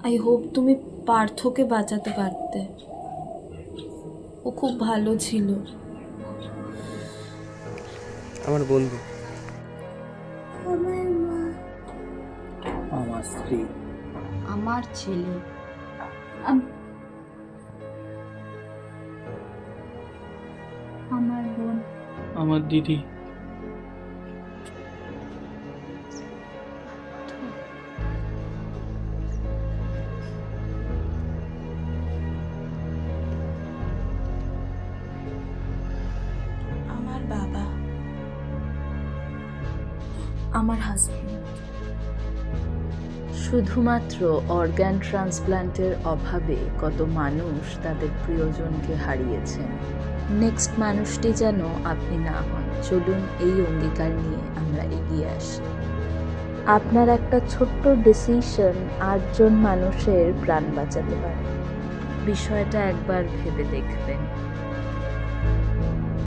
I hope তুমি পার্থকে বাঁচাতে পারতে। ও খুব ভালো ছিল। আমার বন্ধু, আমার মা, আমার স্ত্রী, আমার ছেলে, আমার বোন, আমার দিদি, আমার বাবা, আমার হাজবেন্ড। শুধুমাত্র অর্গান ট্রান্সপ্ল্যান্টের অভাবে কত মানুষ তাদের প্রিয়জনকে হারিয়েছেন। নেক্সট মানুষটি যেন আপনি না হন। চলুন এই অঙ্গীকার নিয়ে আমরা এগিয়ে আসি। আপনার একটা ছোট্ট ডিসিশন 8 জন মানুষের প্রাণ বাঁচাতে পারে। বিষয়টা একবার ভেবে দেখবেন।